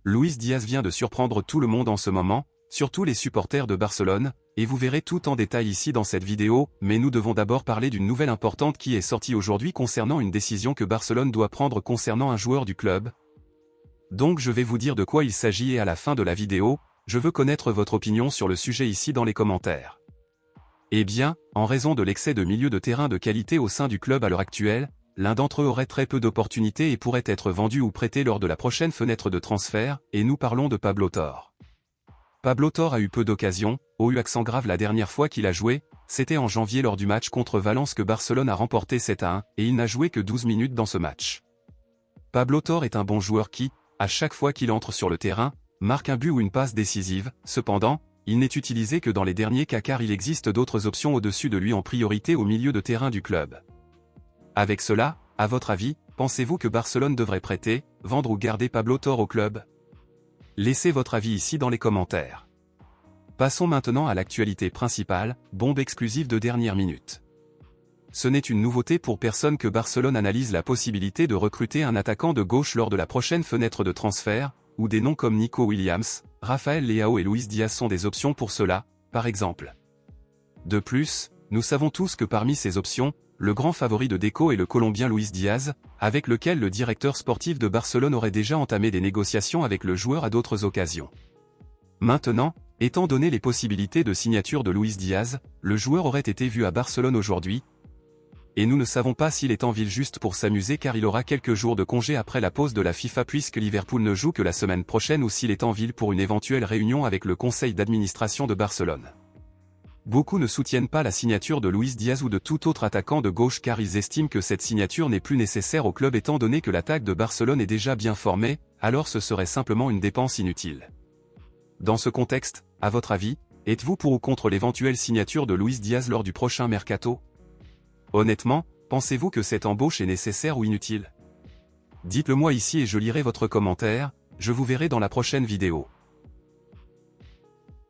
Luis Diaz vient de surprendre tout le monde en ce moment, surtout les supporters de Barcelone, et vous verrez tout en détail ici dans cette vidéo, mais nous devons d'abord parler d'une nouvelle importante qui est sortie aujourd'hui concernant une décision que Barcelone doit prendre concernant un joueur du club. Donc je vais vous dire de quoi il s'agit et à la fin de la vidéo, je veux connaître votre opinion sur le sujet ici dans les commentaires. Eh bien, en raison de l'excès de milieu de terrain de qualité au sein du club à l'heure actuelle, l'un d'entre eux aurait très peu d'opportunités et pourrait être vendu ou prêté lors de la prochaine fenêtre de transfert, et nous parlons de Pablo Torre. Pablo Torre a eu peu d'occasions, eu accent grave la dernière fois qu'il a joué, c'était en janvier lors du match contre Valence que Barcelone a remporté 7-1, et il n'a joué que 12 minutes dans ce match. Pablo Torre est un bon joueur qui, à chaque fois qu'il entre sur le terrain, marque un but ou une passe décisive, cependant, il n'est utilisé que dans les derniers cas car il existe d'autres options au-dessus de lui en priorité au milieu de terrain du club. Avec cela, à votre avis, pensez-vous que Barcelone devrait prêter, vendre ou garder Pablo Torre au club? Laissez votre avis ici dans les commentaires. Passons maintenant à l'actualité principale, bombe exclusive de dernière minute. Ce n'est une nouveauté pour personne que Barcelone analyse la possibilité de recruter un attaquant de gauche lors de la prochaine fenêtre de transfert, où des noms comme Nico Williams, Rafael Leao et Luis Diaz sont des options pour cela, par exemple. De plus, nous savons tous que parmi ces options, le grand favori de Deco est le Colombien Luis Diaz, avec lequel le directeur sportif de Barcelone aurait déjà entamé des négociations avec le joueur à d'autres occasions. Maintenant, étant donné les possibilités de signature de Luis Diaz, le joueur aurait été vu à Barcelone aujourd'hui, et nous ne savons pas s'il est en ville juste pour s'amuser car il aura quelques jours de congé après la pause de la FIFA puisque Liverpool ne joue que la semaine prochaine ou s'il est en ville pour une éventuelle réunion avec le conseil d'administration de Barcelone. Beaucoup ne soutiennent pas la signature de Luis Diaz ou de tout autre attaquant de gauche car ils estiment que cette signature n'est plus nécessaire au club étant donné que l'attaque de Barcelone est déjà bien formée, alors ce serait simplement une dépense inutile. Dans ce contexte, à votre avis, êtes-vous pour ou contre l'éventuelle signature de Luis Diaz lors du prochain mercato? Honnêtement, pensez-vous que cette embauche est nécessaire ou inutile? Dites-le moi ici et je lirai votre commentaire, je vous verrai dans la prochaine vidéo.